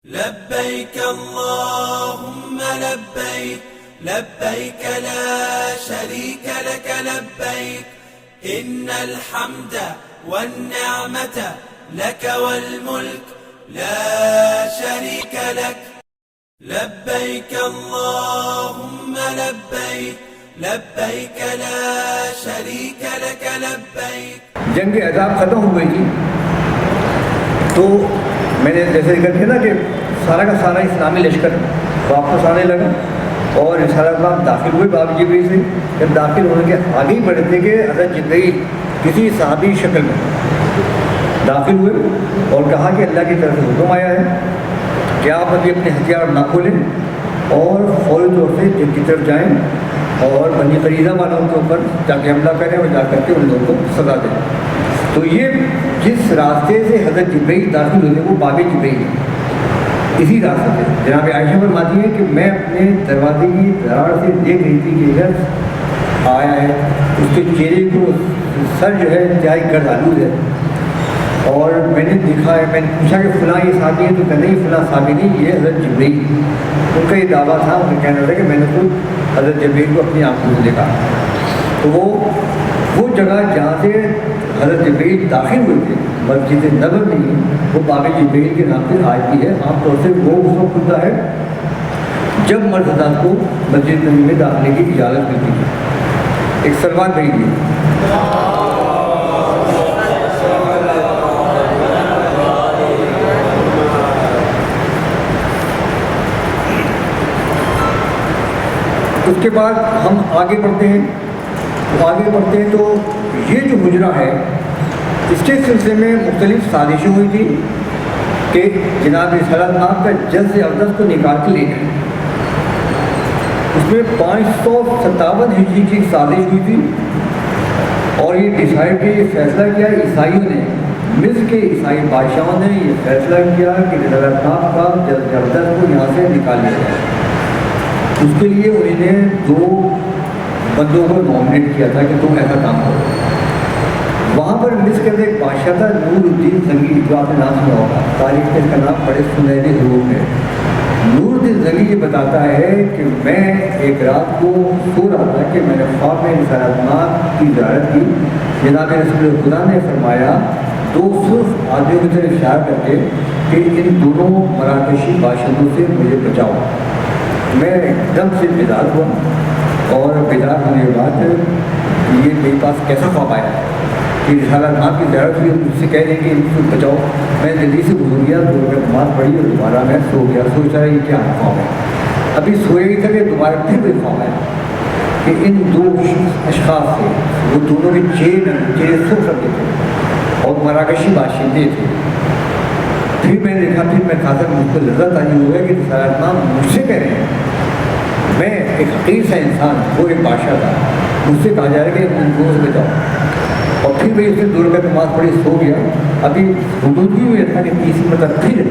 لبيك اللهم لبيك لبيك لا شريك لك لبيك إن الحمد والنعمة لك والملك لا شريك لك لبيك اللهم لبيك لبيك لا شريك لك لبيك. جنگ عذاب ختم ہوئی تھی تو میں نے جیسے ذکر کیا نا کہ سارا کا سارا اسلامی لشکر واپس آنے لگا اور رسالت باب داخل ہوئے باب جبریل سے. جب داخل ہونے کے آگے ہی بڑھے تھے کہ حضرت جبریل کسی صحابی شکل میں داخل ہوئے اور کہا کہ اللہ کی طرف سے حکم آیا ہے کہ آپ ابھی اپنے ہتھیار نہ کھولیں اور فوری طور سے جن کی طرف جائیں اور بنی قریظہ والوں کے اوپر جا کے حملہ کریں اور جا کر کے ان لوگوں کو سزا دیں. تو یہ جس راستے سے حضرت جبریل داخل ہوئے وہ باب جبریل ہے. اسی راستے سے جناب عائشہ فرماتی ہے کہ میں اپنے دروازے کی دراڑ سے دیکھ رہی تھی کہ شخص آیا ہے, اس کے چہرے کو سر جو ہے انتہائی گرد آلود ہے اور میں نے دیکھا ہے, میں نے پوچھا کہ فلاں یہ صحابی ہے تو کہ نہیں فلاں صحابی نہیں, یہ حضرت جبریل. ان کا یہ دعویٰ تھا, ان کا کہنا تھا کہ میں نے خود حضرت جبریل کو اپنی آنکھوں سے دیکھا. تو وہ جگہ جہاں سے حضرت جبریل داخل ہوئے تھے مسجد نبوی میں, وہ باب جبریل کے نام سے آج بھی ہے. عام طور سے وہ اس وقت ہوتا ہے جب مرد حضرات کو مسجد نبوی میں داخلے کی اجازت ملتی ہے. ایک سلمان بھائی اس کے بعد ہم آگے بڑھتے ہیں تو یہ جو حجرہ ہے اس کے سلسلے میں مختلف سازشیں ہوئی تھی کہ جناب رسالت نام کا جز اقدس کو نکال کے لے جائیں. اس میں 557 ہجری کی سازش ہوئی تھی اور یہ ڈیسائیڈ کیا, یہ فیصلہ کیا عیسائیوں نے, مصر کے عیسائی بادشاہوں نے یہ فیصلہ کیا کہ رسالت نام کا جز اقدس کو یہاں سے نکال لیا جائے. اس کے لیے انہوں نے 2 بندوں کو نامنیٹ کیا تھا کہ تم ایسا کام کرو. وہاں پر مصر کے اندر ایک بادشاہ تھا نور الدین زنگی, جو آپ نے نام سنا ہوگا, تاریخ میں اس کا نام بڑے سنہرے حروف ہے. نور الدین زنگی یہ بتاتا ہے کہ میں ایک رات کو سو رہا تھا کہ میں نے خواب میں رسالت نام کی زیارت کی. جناب رسول خدا نے فرمایا 2 سرخ آدمیوں کی طرف اشارہ کر کے کہ ان دونوں مراکشی باشندوں سے مجھے بچاؤ. میں ایک دم سے بیدار ہوا اور بیدار ہونے کے بعد یہ میرے پاس کیسا خواب آیا کہ رسالت نام کی زیارت ہوئی, مجھ سے کہہ دیں کہ ان کو بچاؤ. میں جلدی سے گزر گیا, 2 رکعت نماز پڑھی اور دوبارہ میں سو گیا. سوچ رہا یہ کیا خواب ہے. ابھی سوئے ہی تھا کہ دوبارہ پھر کوئی خواب آیا کہ ان 2 اشخاص سے, وہ دونوں کے چہرے سرخ رکھے تھے اور مراکشی باشندے تھے. پھر میں نے دیکھا, پھر میں خاصا مجھ کو لذت آئی ہو گیا کہ رسالت نام مجھ سے کہہ رہے ہیں. میں ایک حقیر سا انسان, وہ ایک بادشاہ تھا, مجھ سے کہا جا رہا ہے کہ ان دونوں سے بچاؤ. اور پھر میں اس نے 2 رکعت نماز پڑھی, سو گیا. ابھی حدود بھی ہوئے تھا کہ 30 مرتبہ پھر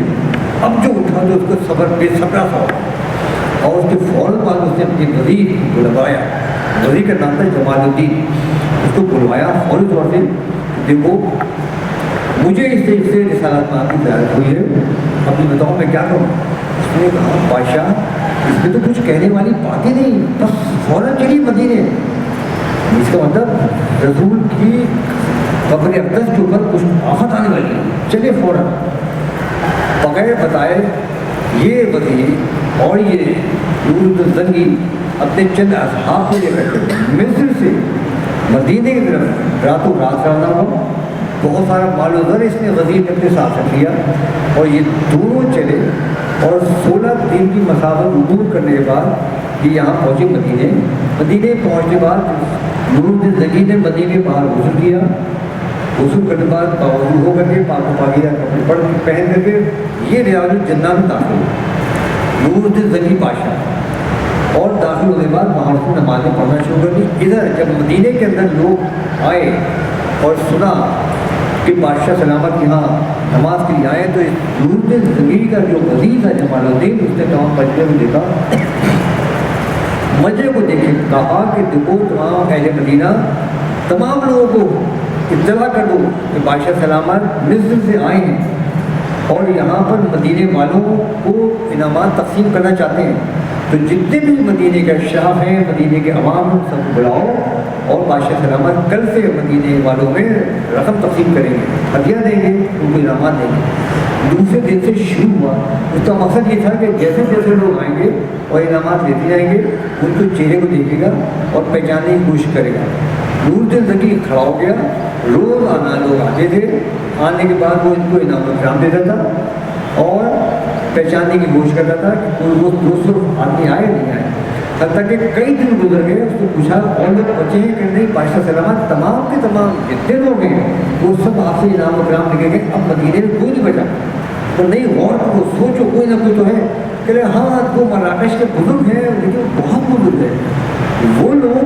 اب جو اٹھا تو اس کو صبر بے صبرا سا اور اس کے فوراً بعد اس نے اپنی وزیر کو بلوایا. وزیر کا نام تھا جمال الدین. اس کو بلوایا فوری طور سے, دیکھو مجھے اس سے رسالت نام کی زیارت ہوئی ہے, ابھی بتاؤ میں کیا کروں. اس نے کہا بادشاہ اس میں تو کچھ کہنے والی باتیں نہیں, بس فوراً چلیے مدینے. اس کا مطلب رسول کی قبر اقدس کے اوپر کچھ آفت آنے والی ہے, چلیے فوراً. بغیر بتائے یہ وزیر اور یہ نور الدین زنگی اپنے چند اصحاب کو لے کر کے مصر سے مدینے کی طرف راتوں رات روانہ ہوا. بہت سارا مال و زر اس نے وزیر نے اپنے ساتھ رکھ لیا اور یہ دونوں چلے اور 16 دن کی مسافت عبور کرنے کے بعد یہ یہاں پہنچے مدینے. مدینے پہنچنے کے بعد نور الدین زنگی نے مدینے باہر غسل کیا. غسل کرنے کے بعد باوضو ہو کر کے پاک و پاکیزہ کپڑے پہن کر کے یہ ریاض الجنہ میں داخل ہوئے نور الدین زنگی بادشاہ. اور داخل ہونے کے بعد وہاں سے نمازیں پڑھنا شروع کر دی. ادھر جب مدینے کے اندر لوگ آئے اور سنا کہ بادشاہ سلامت یہاں نماز کے لیے آئے, تو نور الدین زنگی کا جو وزیر تھا جمال الدین, اس نے تمام مجلے کو دیکھا, مجلے کو دیکھے کہا کہ دیکھو تمام اہل مدینہ تمام لوگوں کو اطلاع کر دو کہ بادشاہ سلامت مصر سے آئے ہیں اور یہاں پر مدینے والوں کو انعامات تقسیم کرنا چاہتے ہیں، تو جتنے بھی مدینے کے اشراف ہیں، مدینے کے عوام ہیں، سب کو بلاؤ اور بادشاہ سلامت کل سے مدینے والوں میں رقم تقسیم کریں گے، ہدیہ دیں گے، ان کو انعامات دیں گے۔ دوسرے دن سے شروع ہوا، اس کا مقصد یہ تھا کہ جیسے جیسے لوگ آئیں گے اور انعامات لیتے جائیں گے، ان کے چہرے کو دیکھے گا اور پہچاننے کی کوشش کرے گا۔ نور الدین زکی کھڑا ہو گیا، روز آنا لوگ آتے تھے، آنے کے بعد وہ ان کو انعام اکرام دیتا تھا اور پہچاننے کی کوشش کرتا تھا کہ کوئی وہ دوسروں آدمی آئے نہیں آئے۔ حتیٰ کہ کئی دن گزر گئے، اس نے پوچھا اور لوگ بچے ہیں کہ نہیں؟ بادشاہ سلامت تمام کے تمام جتنے لوگ ہیں وہ سب آپ سے انعام اکرام لگے گئے، اب مدینے میں کوئی نہیں بچا۔ تو نہیں، غور کرو، سوچو، کوئی نہ کوئی تو ہے۔ کہ ہاں وہ مراکش کے بزرگ ہیں لیکن بہت بزرگ ہیں، وہ لوگ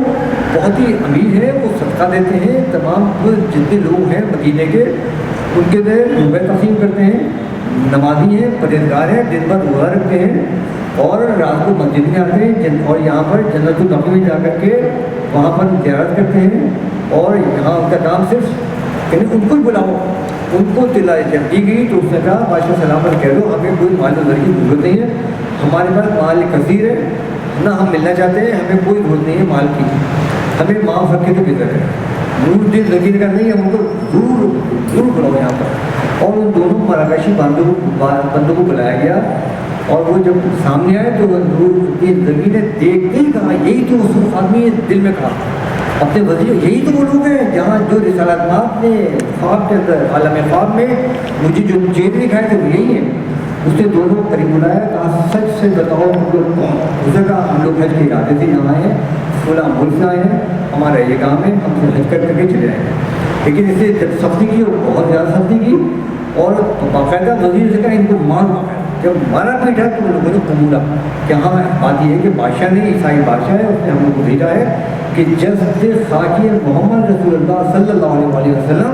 بہت ہی امیر ہیں، وہ صدقہ دیتے ہیں، تمام جتنے لوگ ہیں مدینے کے ان کے لیے روپے تقسیم کرتے ہیں، نمازی ہیں، پرہیزگار ہیں، دن بھر روزہ رکھتے ہیں اور رات کو مسجد میں آتے ہیں اور یہاں پر جنت البقیع میں جا کر کے وہاں پر زیارت کرتے ہیں، اور یہاں ان کا کام صرف یعنی ان کو ہی بلاؤ۔ ان کو دلائی جب دی گئی تو اس نے کہا بادشاہ سلامت کہہ دو ہمیں کوئی مال و زر کی ضرورت نہیں ہے، ہمارے پاس مال کثیر ہے، نہ ہم ملنا چاہتے ہیں، ہمیں کوئی ضرورت نہیں ہے مال کی، ہمیں معاف رکھے تو بہتر ہے۔ نور الدین زکی نے کہا نہیں، ہم ان کو ضرور بلاؤ یہاں پر، اور ان دونوں مراکشی بندوں کو بلایا گیا، اور وہ جب سامنے آئے تو نور الدین زکی نے دیکھتے ہی کہا یہی تو اس آدمی نے دل میں کہا اپنے وزیر، یہی تو وہ لوگ ہیں جہاں جو رسالت مآب نے خواب کے اندر عالم خواب میں مجھے جو چہرے دکھائے تھے وہ یہی ہیں۔ اس نے دونوں قریب بلایا، کہا سچ سے بتاؤ ہم لوگ کون؟ اس نے کہا ہم لوگ حج کے ارادے سے یہاں آئے ہیں، فلاں ملک سے آئے ہیں، ہمارا یہ کام ہے، ہم سے حج کر کے چلے آئے ہیں۔ لیکن اس نے جب سختی کی اور بہت زیادہ سختی کی، اور باقاعدہ وزیر سے کہا ان کو مارو۔ جب مارا پیٹا تو ان لوگوں نے قبولا کہ ہاں بات یہ ہے کہ بادشاہ نے، عیسائی بادشاہ ہے، اس نے ہم لوگ کو بھیجا ہے کہ جسد خاکی محمد رسول اللہ صلی اللہ علیہ وسلم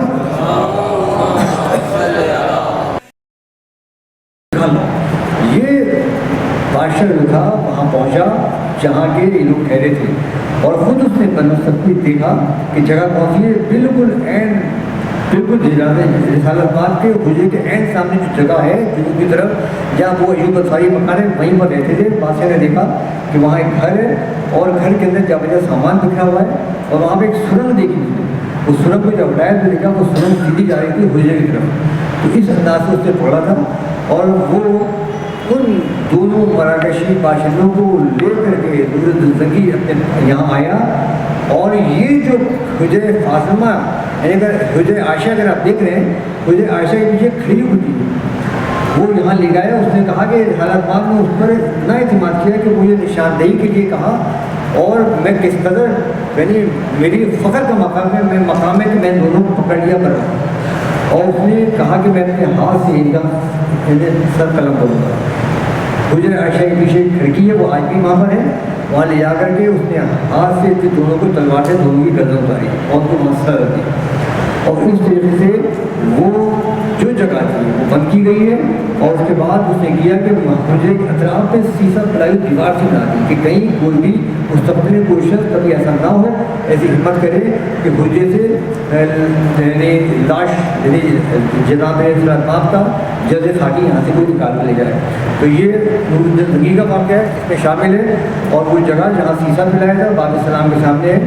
یہ بادشاہ جو تھا وہاں پہنچا جہاں کے یہ لوگ ٹھہرے تھے، اور خود اس نے بنسبت دیکھا کہ جگہ کون سی ہے، بالکل رسالت مآب کے حجرے کے عین سامنے جو جگہ ہے جنوب کی طرف جہاں وہ ایوب انصاری مکان ہے وہیں پر رہتے تھے۔ بادشاہ نے دیکھا کہ وہاں ایک گھر ہے اور گھر کے اندر جا بجا سامان بکھرا ہوا ہے، اور وہاں پہ ایک سرنگ دیکھی اس نے، اس سرنگ کو جب اٹھایا تو دیکھا وہ سرنگ سیدھی جا رہی تھی حجرے کی طرف، تو اس انداز سے اس نے پکڑا تھا، اور وہ ان دونوں مراکشی باشندوں کو لے کر کے نور الدین زکی اپنے یہاں آیا، اور یہ جو حجر فاطمہ یعنی اگر حجر عائشہ اگر آپ دیکھ رہے ہیں، حجر عائشہ کے پیچھے کھڑی ہوتی ہے، وہ یہاں لے گیا۔ اس نے کہا کہ رسالت مآب نے اس پر اتنا اعتماد کیا کہ مجھے نشاندہی کے لیے کہا، اور میں کس قدر یعنی میری فخر کا مقام ہے، میں مقام ہے کہ میں دونوں کو پکڑ لیا کر رہا ہوں، اور اس نے کہا کہ میں اپنے ہاتھ سے ان کا سر قلم کروں گا۔ حجر عائشہ کے پیچھے کھڑکی ہے، وہ آج بھی وہاں پر ہے، وہاں لے جا کر کے اس نے ہاتھ سے دونوں کو تلوار سے دونوں کی گردن اتاری اور ان کو مسئلہ رکھ دیا، اور اس طریقے سے وہ جو جگہ تھی وہ بند کی گئی ہے، اور اس کے بعد اس نے کیا کہ حجرے کے اطراف میں سیسا پلائی دیوار سے بنا دی کہ کہیں کوئی بھی مستقبل میں کوئی شخص کبھی ایسا نہ ہو، ایسی ہمت کرے کہ حجرے سے یعنی لاش یعنی جناب رسالت مآب کا جلد خاکی یہاں سے کوئی نکال کر لے جائے۔ تو یہ نور الدین زکی کا واقعہ ہے، اس میں شامل ہے، اور وہ جگہ جہاں سیسا پلایا تھا باب السلام کے سامنے ہے،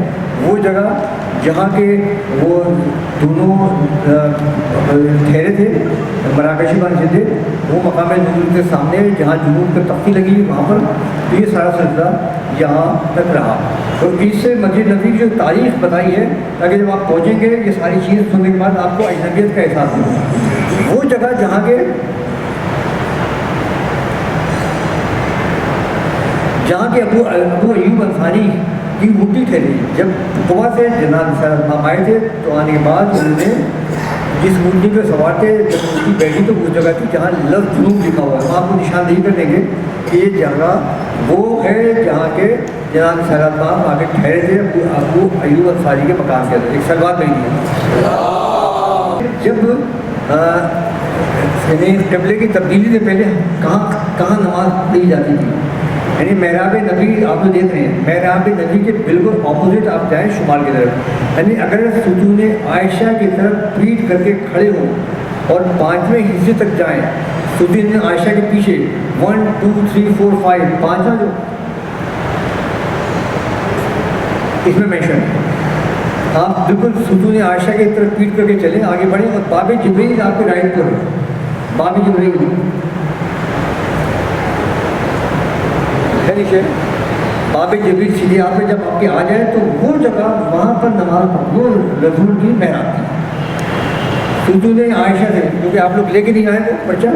وہ جگہ جہاں کے وہ دونوں ٹھہرے تھے مراکشی باشندے تھے، وہ مقام نزول کے سامنے جہاں جنوب پر تختی لگی وہاں پر، تو یہ سارا سلسلہ یہاں تک رہا۔ تو اس سے مسجد نبوی کی جو تاریخ بتائی ہے تاکہ جب آپ پہنچیں گے یہ ساری چیز سننے کے بعد آپ کو اجنبیت کا احساس ہوگا۔ وہ جگہ جہاں کے ابو ایوب انصاری کی مٹی ٹھہری، جب قبا سے جناب رسالت مآب آئے تھے تو آنے کے بعد انہوں نے جس مٹی پہ سوار تھے جب مٹی بیٹھی تو اس جگہ تھی جہاں لفظ جنوب لکھا ہوا ہے، وہاں آپ کو نشاندہی کر دیں گے کہ یہ جگہ وہ ہے جہاں کے جناب رسالت مآب آ کے ٹھہرے تھے ابو ایوب انصاری کے مکان کے اندر۔ ایک سلوات نہیں ہے جب یعنی قبلے کی تبدیلی سے پہلے کہاں نماز پڑھی جاتی تھی، یعنی محراب نبی آپ جو دیکھ رہے ہیں محراب نبی کے بالکل اپوزٹ آپ جائیں شمال کی طرف، یعنی اگر ستون عائشہ کی طرف پیٹ کر کے کھڑے ہوں اور 5ویں حصے تک جائیں ستون عائشہ کے پیچھے 1 2 3 4 5 5واں جو اس میں مینشن ہے، آپ بالکل ستون عائشہ کی طرف پیٹ کر کے چلیں، آگے بڑھیں اور باب جبریل آپ کے رائٹ پر ہے، باب جبریل ہے نیچے، باب جبریل سیدھے آپ پہ جب آپ کے آ جائے تو وہ جگہ وہاں پر نماز وہ رسول کی محراب تھی ستون عائشہ سے، کیونکہ آپ لوگ لے کے نہیں آئے وہ پرچہ،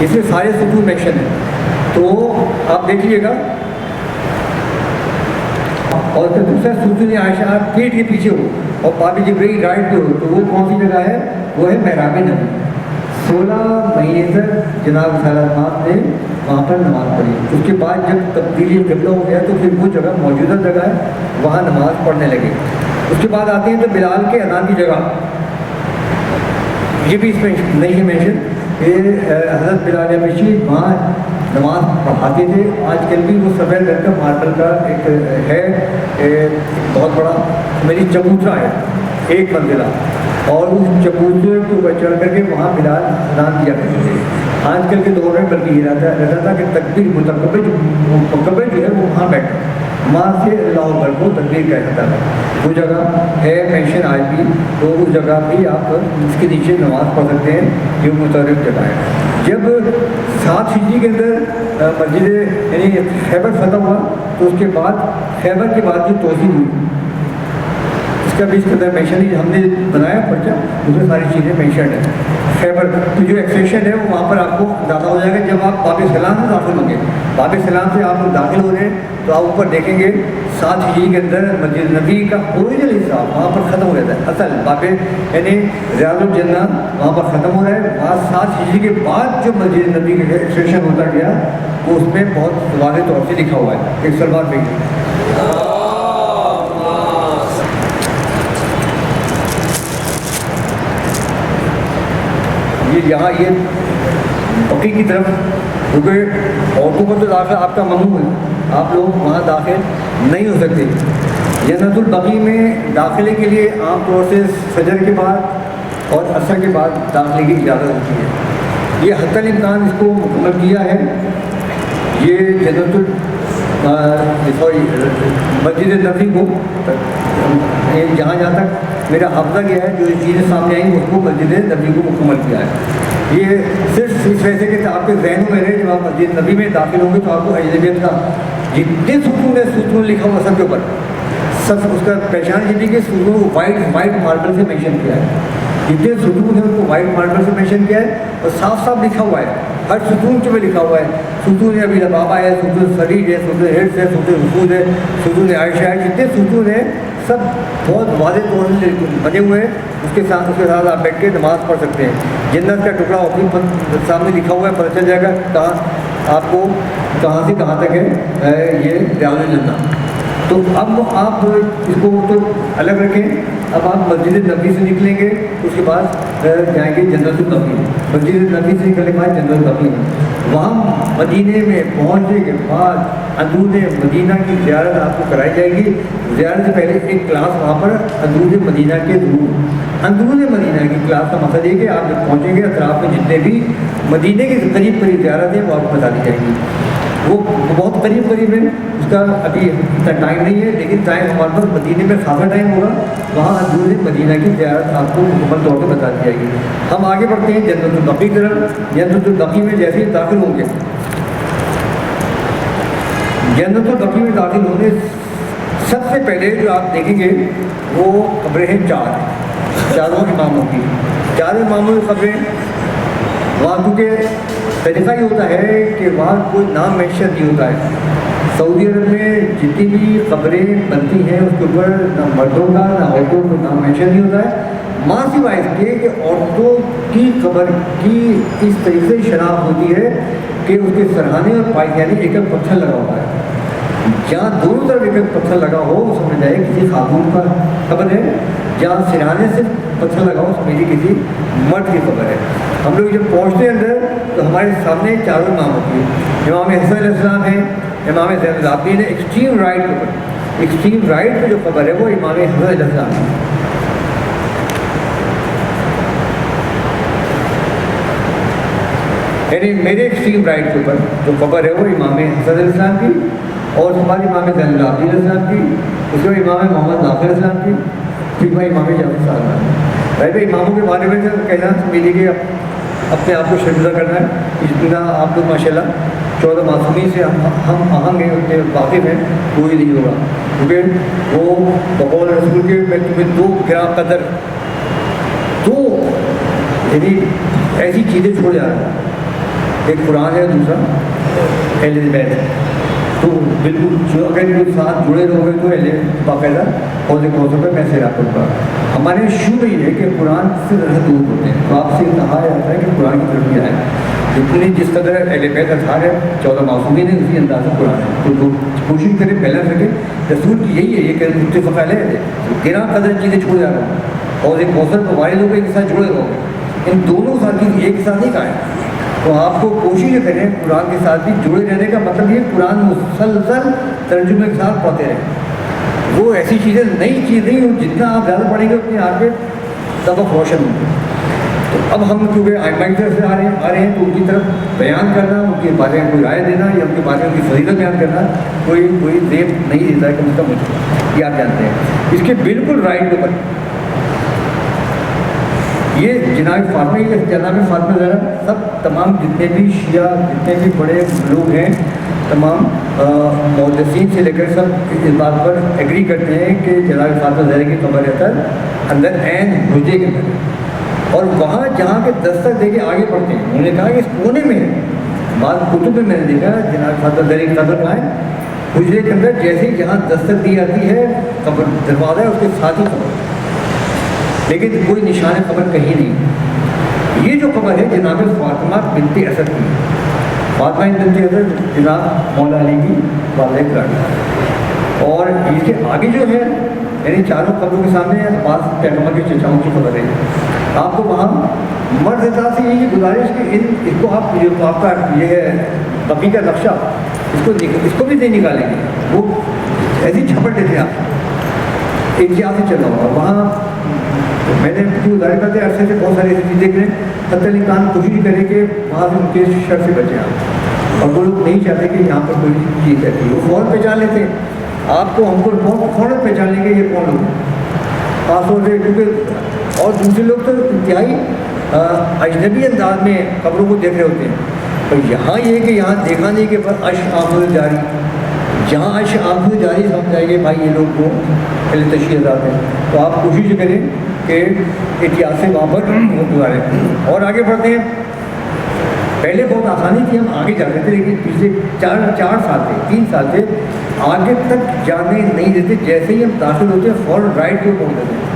اس میں سارے ستون مینشن ہیں، تو آپ دیکھ لیجیے گا۔ اور دوسرا ستون عائشہ آپ پیٹ کے پیچھے ہو اور باب جبریل رائٹ پہ ہو، تو وہ کون سی جگہ ہے؟ وہ ہے محراب نبی۔ 16 مہینے تک جناب سلامات نے وہاں پر نماز پڑھی، اس کے بعد جب تبدیلی قبلہ ہو گیا تو پھر وہ جگہ موجودہ جگہ ہے، وہاں نماز پڑھنے لگے۔ اس کے بعد آتے ہیں تو بلال کے اذان کی جگہ، یہ بھی اس میں نہیں ہے مینشن، یہ حضرت بلال حبشی وہاں نماز پڑھاتے تھے۔ آج کل بھی وہ سفید رنگ کا ماربل کا ایک ہے بہت بڑا میری چبوترا ہے 1 منزلہ، اور اس چبوترے کے اوپر چڑھ کر کے وہاں بلال اذان دیا کرتے تھے۔ آج کل کے دور میں بلکہ یہ رہتا تھا کہ تکبیر متکبر جو ہے وہ وہاں بیٹھا، وہاں سے اللہ اکبر کو تکبیر کہتا تھا، وہ جگہ ہے مینشن آج بھی، تو اس جگہ بھی آپ اس کے نیچے نماز پڑھ سکتے ہیں، یہ متعارف جگہ ہے۔ جب 7 ہجری کے اندر مسجد یعنی خیبر فتح ہوا تو اس کے بعد خیبر کے بعد جو توسیع ہوئی اس کا بھی اس کے اندر مینشن ہی ہم نے بنایا پرچہ، اس میں ساری چیزیں مینشن ہیں۔ خیبر کی جو ایکسیشن ہے وہ وہاں پر آپ کو اندازہ ہو جائے گا جب آپ باب سلام سے داخل ہوں گے، باب سلام سے آپ لوگ داخل ہو رہے ہیں تو آپ اوپر دیکھیں گے 7 ہجری کے اندر مسجد نبی کا اوریجنل حصہ وہاں پر ختم ہو جاتا ہے، اصل باب یعنی ریاض الجنہ وہاں پر ختم ہو رہا ہے، وہاں 7 ہجری کے بعد جو مسجد نبی کا ایکسیشن ہوتا گیا وہ اس میں بہت واضح طور سے لکھا ہوا ہے۔ ایک سلوات پہ یہاں یہ بقی کی طرف، کیونکہ عورتوں کو تو داخلہ آپ کا ممنوع ہے، آپ لوگ وہاں داخل نہیں ہو سکتے۔ جنت البقی میں داخلے کے لیے عام طور سے فجر کے بعد اور عصر کے بعد داخلے کی اجازت ہوتی ہے، یہ حتی الامکان اس کو مکمل کیا ہے۔ یہ جنت مسجد نبوی کو جہاں تک میرا حافظہ گیا ہے، جو چیزیں سامنے آئیں اس کو مسجد نبوی کو مکمل کیا ہے۔ یہ صرف اس وجہ سے کہ آپ کے ذہنوں میں رہے جب آپ مسجد نبوی میں داخل ہوں گے تو آپ کو اجنبیت کا جتنے ستون ہے ستون لکھا ہوا سب کے اوپر، سب اس کا پہچان یہ بھی کہ ستون وائٹ ماربل سے مینشن کیا ہے، جتنے ستون ہیں ان کو وائٹ ماربل سے مینشن کیا ہے اور صاف صاف لکھا ہوا ہے، ہر ستون کے میں لکھا ہوا ہے، ستون ابی لبابہ ہے، ستون سریج ہے، ستون ہرس ہے، ستون رفود ہے، ستون عائشہ ہے، جتنے ستون ہیں سب بہت واضح طور سے بنے ہوئے ہیں، اس کے ساتھ آپ بیٹھ کے نماز پڑھ سکتے ہیں۔ جنت کا ٹکڑا اپنی سامنے لکھا ہوا ہے، پتہ چل جائے گا کہاں آپ کو کہاں سے کہاں تک ہے یہ ریاض الجنہ۔ تو اب آپ اس کو تو الگ رکھیں، اب آپ مسجد نبوی سے نکلیں گے اس کے بعد جائیں گے جنت البقیع، مسجد نبوی سے نکلنے کے بعد جنت البقیع، وہاں مدینے میں پہنچنے کے بعد اندرون مدینہ کی زیارت آپ کو کرائی جائے گی۔ زیارت سے پہلے ایک کلاس وہاں پر اندرون مدینہ کے ضرور، اندرون مدینہ کی کلاس کا مقصد یہ کہ آپ جب پہنچیں گے اطراف میں جتنے بھی مدینے کے قریب قریب زیارت ہیں وہ آپ کو بتا دی جائیں گی، وہ بہت قریب قریب ہے، اس کا ابھی اتنا ٹائم نہیں ہے، لیکن ٹائم ہمارے پاس مدینے میں خاصا ٹائم ہوگا، وہاں اندرون مدینہ کی زیارت آپ کو مکمل طور پہ بتا دی جائے گی۔ ہم آگے بڑھتے ہیں جنت البقیع کی طرف۔ جنت البقیع میں جیسے ہی داخل ہوں گے، جنت البقیع میں داخل ہونے سب سے پہلے جو آپ دیکھیں گے وہ قبریں ہیں چاروں اماموں کی، چاروں اماموں کی قبریں، وہاں کیونکہ طریقہ یہ ہوتا ہے کہ وہاں کوئی نام مینشن نہیں ہوتا ہے۔ سعودی عرب میں جتنی بھی قبریں بنتی ہیں اس کے اوپر نہ مردوں کا نہ عورتوں کا نام مینشن نہیں ہوتا ہے، ماں سوائے اس کے کہ عورتوں کی قبر کی اس طریقے سے شناخت ہوتی ہے کہ اس کے سرہانے اور پائخانے ایک ایک پتھر لگا ہوا ہے، جہاں دونوں طرف ایک ایک پتھر لگا ہو سمجھ جائے کسی خاتون کا قبر ہے، جہاں سرہانے سے پتھر لگا ہو سمجھے کسی مرد کی قبر ہے۔ ہم لوگ جب پہنچتے ہیں اندر تو ہمارے سامنے چاروں امام ہوتی ہے، امام حسن علیہ السلام ہیں، امام زین العابدین ہے، ایکسٹریم رائٹ کے اوپر، ایکسٹریم رائٹ پہ جو قبر ہے وہ امام حسن علیہ السلام ہے۔ یعنی میرے ایکسٹریم رائٹ کے اوپر جو قبر ہے وہ امام حسن علیہ السلام کی، اور ہمارے امام زین العابدین علیہ السلام کی، اس کے بعد امام محمد ظافر علیہ السلام کی، پھر بھائی امام جعفر صاحب۔ بھائی اماموں کے بارے میں کہنا میرے لیے اپنے آپ کو شرمندہ کرنا ہے، جتنا آپ لوگ ماشاء اللہ 14 معصومین سے ہم آہنگ ہیں، اتنے واقف ہیں، کوئی نہیں ہوگا، کیونکہ وہ بقول رسول کے میں تمہیں 2 گرام قدر 2 یعنی ایسی چیزیں چھوڑ جا رہا ہے، ایک قرآن ہے، دوسرا اہل بیت ہے، تو بالکل جو اگر کوئی ساتھ جڑے رہو گے تو اہل باقاعدہ حوض کوثر پہ میں سیراب کروں گا۔ ہمارے شروع یہ ہے کہ قرآن سے ذرا دور ہوتے ہیں، تو آپ سے کہا جاتا ہے کہ قرآن کی طرف بھی آئیں، جتنی جس قدر اہل بیت اظہار ہے 14 معصومین ہے، اسی انداز سے قرآن ہے، تو کوشش کریں پہلا سکے رسول کی یہی ہے، یہ کہ متفق علیہ ہے، گراں قدر چیزیں چھوڑ جا رہا ہوں، حوض کوثر پہ وارد ہو کے ایک ساتھ جڑے رہو گے، ان دونوں ساتھ ایک ساتھ نہیں کہا ہے، تو آپ کو کوشش کریں قرآن کے ساتھ بھی جڑے رہنے کا مطلب یہ قرآن مسلسل ترجمے کے ساتھ پڑھتے رہیں، وہ ایسی چیزیں نئی چیز نہیں ہوں، جتنا آپ زیادہ پڑھیں گے اتنے آپ کے سبق روشن ہوں گے۔ تو اب ہم کیونکہ ائمہ کی طرف سے آ رہے ہیں تو ان کی طرف بیان کرنا، ان کے بارے میں کوئی رائے دینا یا ان کے بارے میں ان کی فضیلت بیان کرنا کوئی زیب نہیں دیتا ہے کہ مجھ یہ آپ جانتے ہیں۔ اس کے بالکل رائٹ اوپر یہ جناب فاطمہ، یہ جناب فاطمہ ذرا سب تمام جتنے بھی شیعہ جتنے بھی بڑے لوگ ہیں، تمام محدثین سے لے کر سب اس بات پر ایگری کرتے ہیں کہ جناب فاطمہ زہرا کی قبر رہتا ہے اندر عین حجرے کے اندر، اور وہاں جہاں کے دستک دے کے آگے بڑھتے ہیں، انہوں نے کہا کہ اس کونے میں ہے، بعض کتب میں نے دیکھا جناب فاطمہ زہرا کی قبر کہاں ہے، حجرے کے اندر، جیسے ہی جہاں دستک دی جاتی ہے قبر دروازہ ہے اس کے ساتھ ہی قبر، لیکن کوئی نشان قبر کہیں نہیں۔ یہ جو قبر ہے جناب فاطمہ بنت اسد کی، فاطمہ بنت اسد جناب مولا علی کی والدہ گرامی، اور اس کے آگے جو ہے یعنی چاروں قبروں کے سامنے عباس پیغمبر کے چچاؤں کی قبر ہے۔ آپ کو وہاں مرد حضرات سے یہ گزارش کہ اس کو آپ جو آپ کا یہ ہے بقی کا نقشہ اس کو بھی نہیں نکالیں گے، وہ ایسی جھپٹ دیتے ہیں آپ احتیاط سے چلنا ہوگا وہاں۔ میں نے ظاہر کرتے عرصے سے بہت ساری ایسی چیزیں دیکھ رہے ہیں، حتی الامکان کوشش کرے کہ وہاں سے ان کے شر سے بچیں آپ، اور وہ لوگ نہیں چاہتے کہ یہاں پر کوئی چیز رہتی ہے، وہ فوراً پہچان لیتے ہیں آپ کو، ہم کو فوراً پہچان لیں گے یہ کون لوگ ہیں خاص طور سے، کیونکہ اور دوسرے لوگ تو انتہائی اجنبی انداز میں قبروں کو دیکھ رہے ہوتے ہیں، اور یہاں یہ ہے کہ یہاں دیکھا نہیں کہ بس عش آمد جاری، جہاں عش آمد جاری سمجھ جائیں گے بھائی یہ لوگ کو پہلے تشریح آتے ہیں، تو آپ کوشش کریں کہ احتیاط سے وہاں پر گزاریں۔ اور آگے بڑھتے ہیں، پہلے بہت آسانی تھی، ہم آگے جاتے تھے، لیکن پچھلے 4 سال سے 3 سال سے آگے تک جانے نہیں دیتے، جیسے ہی ہم داخل ہوتے ہیں فوراً رائٹ کو پہنچ دیتے ہیں،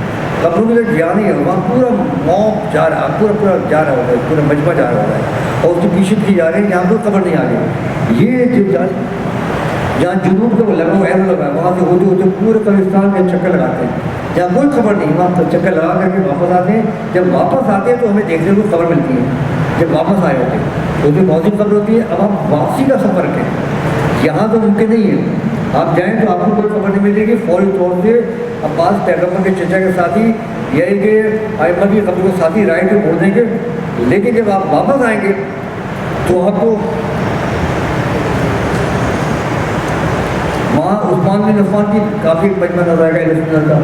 قبروں میں تک جانے ہے، وہاں پورا موب جا رہا، پورا جا رہا ہوتا ہے، پورا مجمع جا رہا ہوتا ہے، اور اس کی پیچھے کی جا رہے ہیں، یہاں پر قبر نہیں آ رہی، یہ جو جہاں جنوب کا وہ لگا ہوا ایرو لگا ہے، وہاں سے ہوتے ہوتے پورے قبرستان میں چکر لگاتے ہیں، جہاں کوئی خبر نہیں وہاں پر چکر لگا کر کے واپس آتے ہیں، جب واپس آتے ہیں تو ہمیں دیکھنے کو خبر ملتی ہے، جب واپس آئے ہوتے ہیں تو اس میں بہت سی خبر ہوتی ہے۔ اب آپ واپسی کا سفر کریں، یہاں تو ممکن نہیں ہے، آپ جائیں تو آپ کو کوئی خبر نہیں ملے گی، فوری طور سے عباس پیغمبر کے چچا کے ساتھی یہ ہے کہ ائمہ کی قبر کو ساتھی رائٹ پہ موڑ دیں گے، لیکن جب آپ واپس آئیں گے تو آپ کو وہاں عثمان بن عفان کی کافی مجمع نظر آئے گا کا،